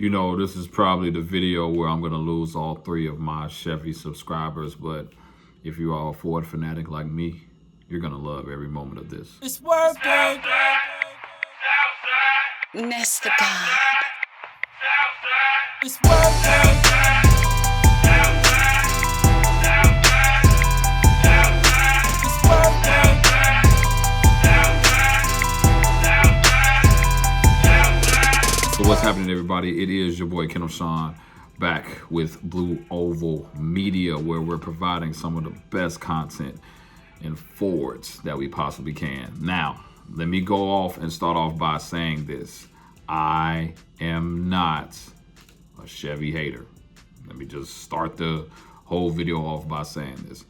This is probably the video where I'm going to lose all 3 of my Chevy subscribers, but if you are a Ford fanatic like me, you're going to love every moment of this. It's working. Nest the God. It's working. It's working. So what's happening, everybody? It is your boy Kendall Sean back with Blue Oval Media, where we're providing some of the best content in Fords that we possibly can. Now, let me go off and start off by saying this. I am not a Chevy hater. Let me just start the whole video off by saying this.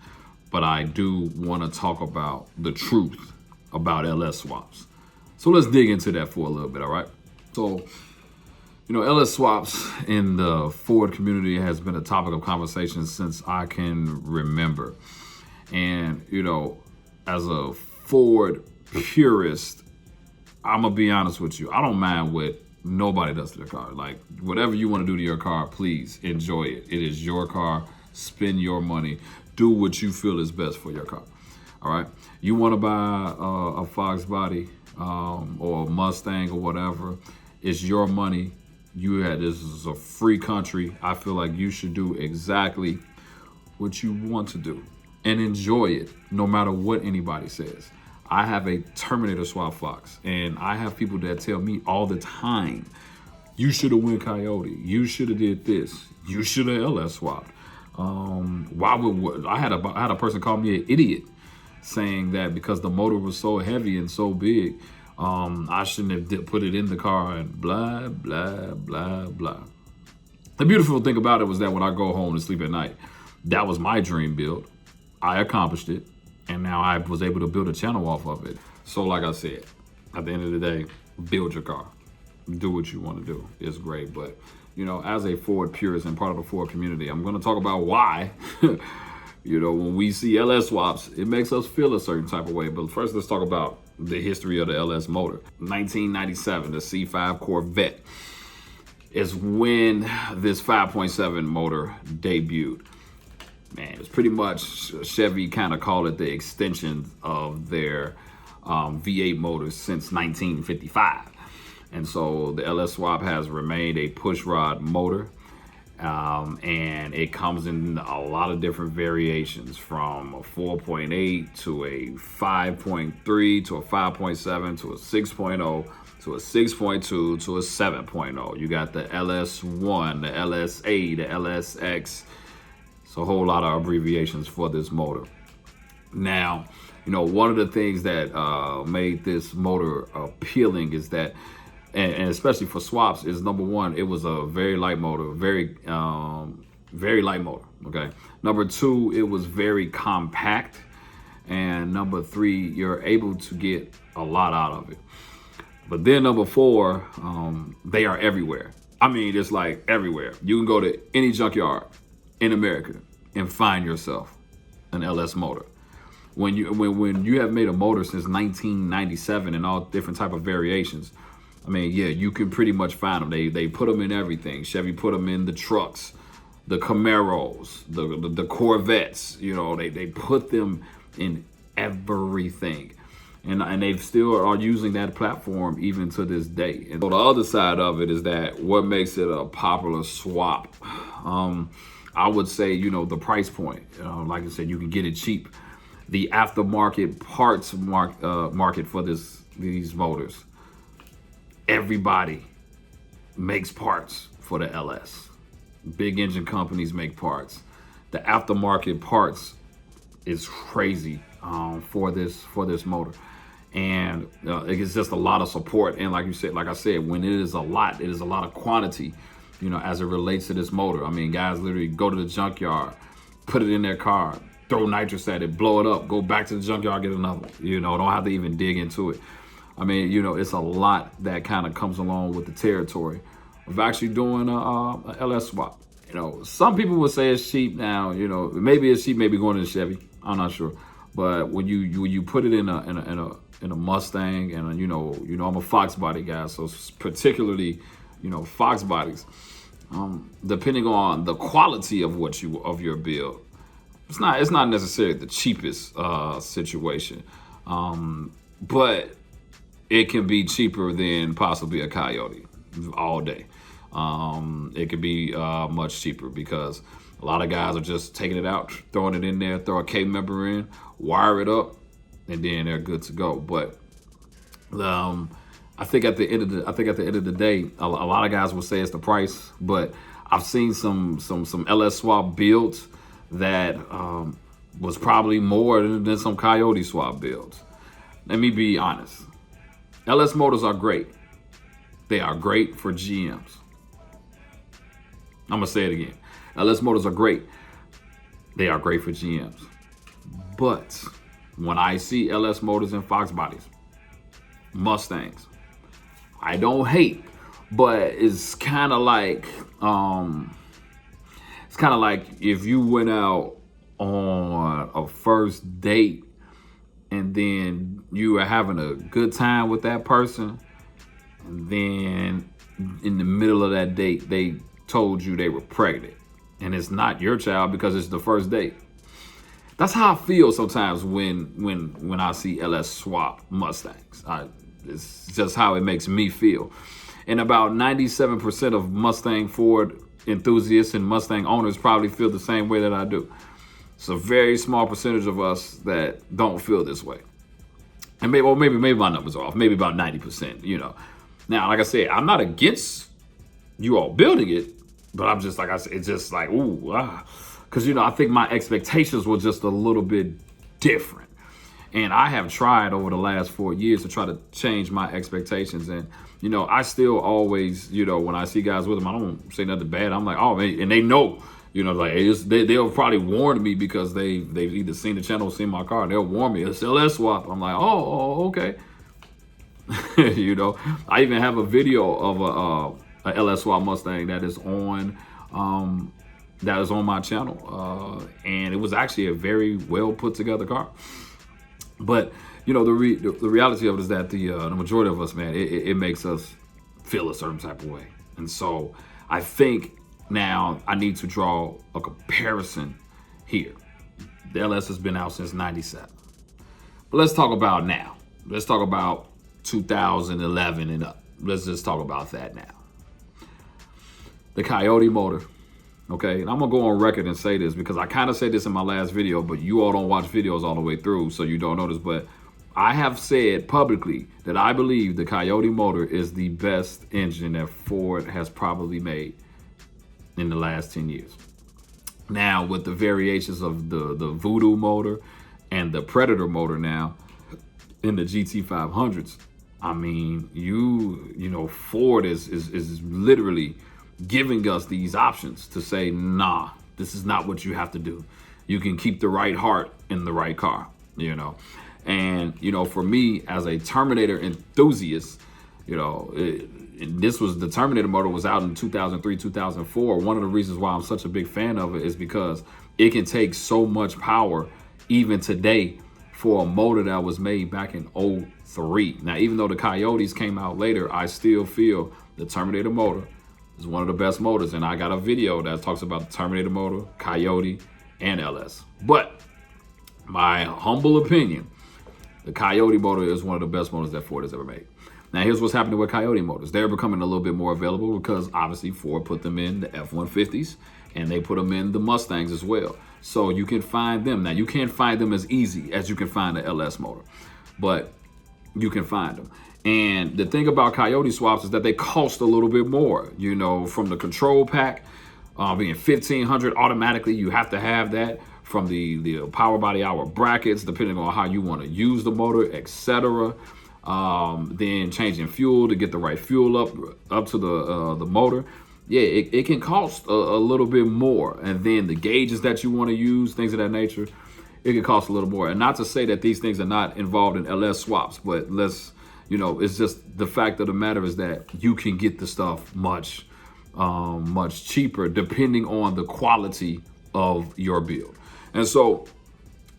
But I do want to talk about the truth about LS swaps. So let's dig into that for a little bit, all right? So, LS swaps in the Ford community has been a topic of conversation since I can remember. And, as a Ford purist, I'm going to be honest with you. I don't mind what nobody does to their car. Like, whatever you want to do to your car, please enjoy it. It is your car. Spend your money. Do what you feel is best for your car. All right? You want to buy a Fox body or a Mustang or whatever. It's your money. This is a free country. I feel like you should do exactly what you want to do and enjoy it, no matter what anybody says. I have a Terminator swap Fox, and I have people that tell me all the time, you should have went Coyote. You should have did this. You should have LS swapped. I had a person call me an idiot saying that because the motor was so heavy and so big, I shouldn't have put it in the car and blah, blah, blah, blah. The beautiful thing about it was that when I go home to sleep at night, that was my dream build. I accomplished it, and now I was able to build a channel off of it. So like I said, at the end of the day, build your car. Do what you want to do. It's great. But, as a Ford purist and part of the Ford community, I'm going to talk about why, when we see LS swaps, it makes us feel a certain type of way. But first, let's talk about the history of the LS motor. 1997, the C5 Corvette is when this 5.7 motor debuted. Man, it's pretty much, Chevy kind of called it the extension of their V8 motors since 1955. And so the LS swap has remained a pushrod motor. And it comes in a lot of different variations, from a 4.8 to a 5.3 to a 5.7 to a 6.0 to a 6.2 to a 7.0. You got the LS1, the LSA, the LSX. It's a whole lot of abbreviations for this motor. Now, one of the things that made this motor appealing is that, and especially for swaps, is number one, it was a very light motor, very light motor, okay? Number two, it was very compact. And number three, you're able to get a lot out of it. But then number four, they are everywhere. I mean, it's like everywhere. You can go to any junkyard in America and find yourself an LS motor. When you have made a motor since 1997 in all different type of variations, I mean, yeah, you can pretty much find them. They put them in everything. Chevy put them in the trucks, the Camaros, the Corvettes. They put them in everything, and they still are using that platform even to this day. And so the other side of it is that what makes it a popular swap. I would say, the price point. Like I said, you can get it cheap. The aftermarket parts market for these motors. Everybody makes parts for the LS. Big engine companies make parts. The aftermarket parts is crazy for this motor, and it's just a lot of support. And like I said, when it is a lot of quantity. As it relates to this motor. I mean, guys literally go to the junkyard, put it in their car, throw nitrous at it, blow it up, go back to the junkyard, get another one. Don't have to even dig into it. I mean, it's a lot that kind of comes along with the territory of actually doing a LS swap. Some people would say it's cheap now. Maybe it's cheap, maybe going to the Chevy. I'm not sure. But when you put it in a Mustang, and I'm a Fox body guy, so particularly Fox bodies, depending on the quality of your build, it's not necessarily the cheapest situation, but it can be cheaper than possibly a Coyote all day. It could be much cheaper because a lot of guys are just taking it out, throwing it in there, throw a K member in, wire it up, and then they're good to go. But I think at the end of the day, a lot of guys will say it's the price, but I've seen some LS swap builds that was probably more than some Coyote swap builds. Let me be honest. LS motors are great. They are great for GMs. I'm gonna say it again. LS motors are great. They are great for GMs. But when I see LS motors and Fox bodies, Mustangs, I don't hate, but it's kind of like if you went out on a first date and then you were having a good time with that person, and then in the middle of that date they told you they were pregnant, and it's not your child because it's the first date. That's how I feel sometimes when I see LS swap Mustangs. It's just how it makes me feel. And about 97% of Mustang Ford enthusiasts and Mustang owners probably feel the same way that I do. It's a very small percentage of us that don't feel this way. And maybe my numbers are off. Maybe about 90%. Now, like I said, I'm not against you all building it, but I'm just like I said, it's just like because I think my expectations were just a little bit different. And I have tried over the last 4 years to try to change my expectations. And, I still always, when I see guys with them, I don't say nothing bad. I'm like, oh, man. And they know, they'll probably warn me because they've either seen the channel or seen my car. And they'll warn me, it's LS swap. I'm like, oh okay. I even have a video of a LS swap Mustang that is on my channel. And it was actually a very well put together car. But the reality of it is that the majority of us, man, it makes us feel a certain type of way. And so I think now I need to draw a comparison here. The LS has been out since '97. But let's talk about now. Let's talk about 2011 and up. Let's just talk about that now. The Coyote motor. Okay, and I'm gonna go on record and say this because I kind of said this in my last video, but you all don't watch videos all the way through, so you don't notice. But I have said publicly that I believe the Coyote motor is the best engine that Ford has probably made in the last 10 years. Now, with the variations of the Voodoo motor and the Predator motor now in the GT500s, I mean, Ford is literally giving us these options to say, nah, this is not what you have to do. You can keep the right heart in the right car, And, for me as a Terminator enthusiast, the Terminator motor was out in 2003, 2004. One of the reasons why I'm such a big fan of it is because it can take so much power even today for a motor that was made back in 2003. Now, even though the Coyotes came out later, I still feel the Terminator motor is one of the best motors. And I got a video that talks about the Terminator motor, Coyote, and LS. But my humble opinion, the Coyote motor is one of the best motors that Ford has ever made. Now, here's what's happening with Coyote motors. They're becoming a little bit more available because obviously Ford put them in the F-150s and they put them in the Mustangs as well. So you can find them. Now, you can't find them as easy as you can find the LS motor, but you can find them. And the thing about Coyote swaps is that they cost a little bit more, from the control pack being $1,500 automatically. You have to have that from the power by the hour brackets, depending on how you want to use the motor, etc. Then changing fuel to get the right fuel up to the motor. Yeah, it can cost a little bit more. And then the gauges that you want to use, things of that nature, it can cost a little more. And not to say that these things are not involved in LS swaps, but it's just the fact of the matter is that you can get the stuff much cheaper depending on the quality of your build. And so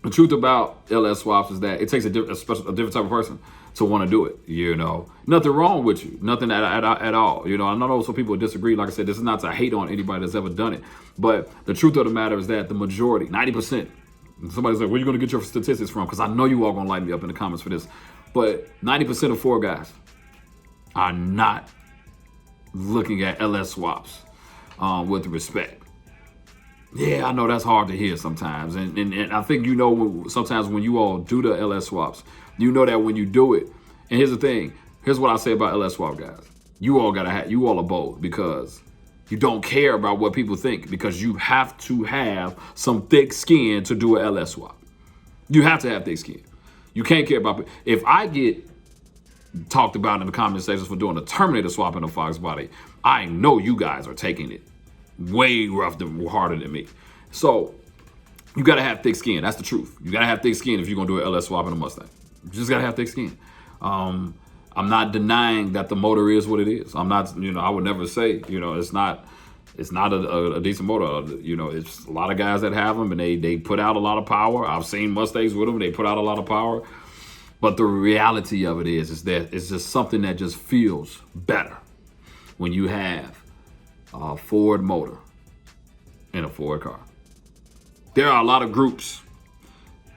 the truth about LS swaps is that it takes a different type of person to want to do it. You know, nothing wrong with you, nothing at all. You know, I know some people disagree. Like I said, this is not to hate on anybody that's ever done it, but the truth of the matter is that the majority, 90%. Somebody's like, where are you going to get your statistics from? Because I know you all going to light me up in the comments for this. But 90% of Ford guys are not looking at LS swaps with respect. Yeah, I know that's hard to hear sometimes. And I think, you know, sometimes when you all do the LS swaps, you know that when you do it, and here's the thing, here's what I say about LS swap guys. You all are bold because you don't care about what people think, because you have to have some thick skin to do an LS swap. You have to have thick skin. You can't care about, if I get talked about in the comment sections for doing a Terminator swap in a Fox body, I know you guys are taking it way harder than me. So you got to have thick skin. That's the truth. You got to have thick skin if you're going to do an LS swap in a Mustang. You just got to have thick skin. I'm not denying that the motor is what it is. I'm not, you know, I would never say, you know, it's not a decent motor. You know, it's a lot of guys that have them and they put out a lot of power. I've seen Mustangs with them. They put out a lot of power. But the reality of it is that it's just something that just feels better when you have a Ford motor in a Ford car. There are a lot of groups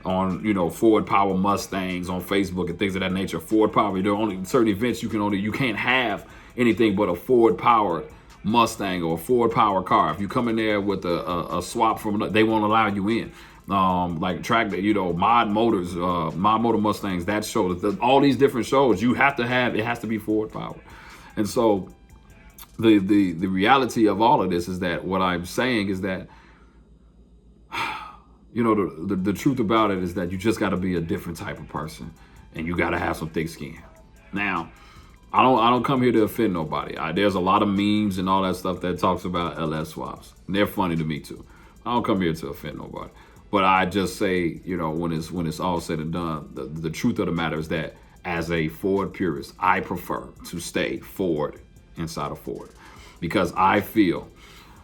on, you know, Ford Power Mustangs on Facebook and things of that nature. Ford Power, there are only certain events you can't have anything but a Ford Power Mustang or a Ford Power car. If you come in there with a swap from, they won't allow you in. Like track, you know, Mod Motors, Mod Motor Mustangs, that show, all these different shows, you have to have, it has to be Ford Power. And so the reality of all of this is that what I'm saying is that, you know, the truth about it is that you just got to be a different type of person, and you got to have some thick skin. Now, I don't come here to offend nobody. There's a lot of memes and all that stuff that talks about LS swaps, and they're funny to me too. I don't come here to offend nobody, but I just say, you know, when it's all said and done, the truth of the matter is that as a Ford purist, I prefer to stay Ford inside of Ford, because I feel,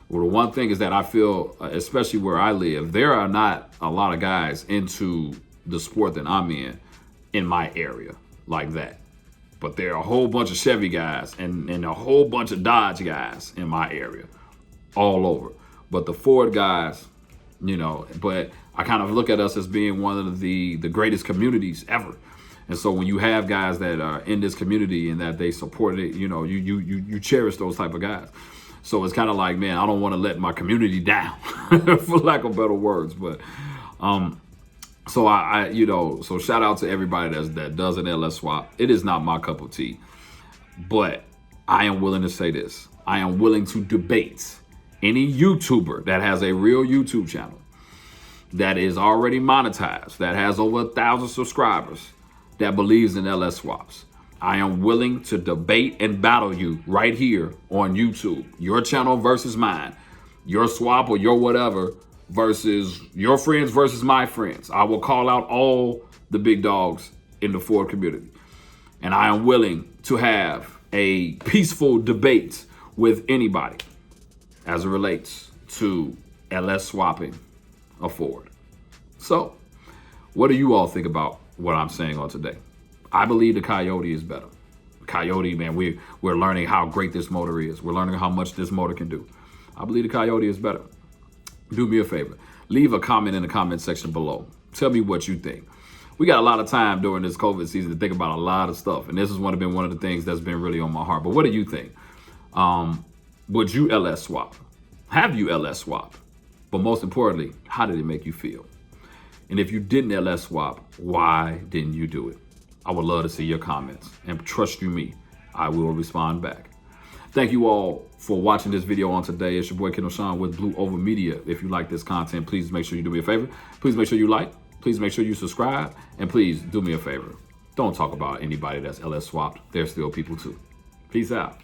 well, the one thing is that I feel, especially where I live, there are not a lot of guys into the sport that I'm in my area like that. But there are a whole bunch of Chevy guys and a whole bunch of Dodge guys in my area, all over. But the Ford guys, you know, but I kind of look at us as being one of the greatest communities ever. And so when you have guys that are in this community and that they support it, you know, you cherish those type of guys. So it's kind of like, man, I don't want to let my community down, for lack of better words. But so I you know, so shout out to everybody that does an LS swap. It is not my cup of tea, but I am willing to say this. I am willing to debate any YouTuber that has a real YouTube channel, that is already monetized, that has over 1,000 subscribers, that believes in LS swaps. I am willing to debate and battle you right here on YouTube. Your channel versus mine. Your swap or your whatever versus your friends versus my friends. I will call out all the big dogs in the Ford community. And I am willing to have a peaceful debate with anybody as it relates to LS swapping a Ford. So, what do you all think about what I'm saying on today? I believe the Coyote is better. Coyote, man, we're learning how great this motor is. We're learning how much this motor can do. I believe the Coyote is better. Do me a favor. Leave a comment in the comment section below. Tell me what you think. We got a lot of time during this COVID season to think about a lot of stuff. And this has been one of the things that's been really on my heart. But what do you think? Would you LS swap? Have you LS swap? But most importantly, how did it make you feel? And if you didn't LS swap, why didn't you do it? I would love to see your comments, and trust you me, I will respond back. Thank you all for watching this video on today. It's your boy Kendall Sean with Blue Over Media. If you like this content, please make sure you do me a favor. Please make sure you like, please make sure you subscribe, and please do me a favor. Don't talk about anybody that's LS swapped. They're still people too. Peace out.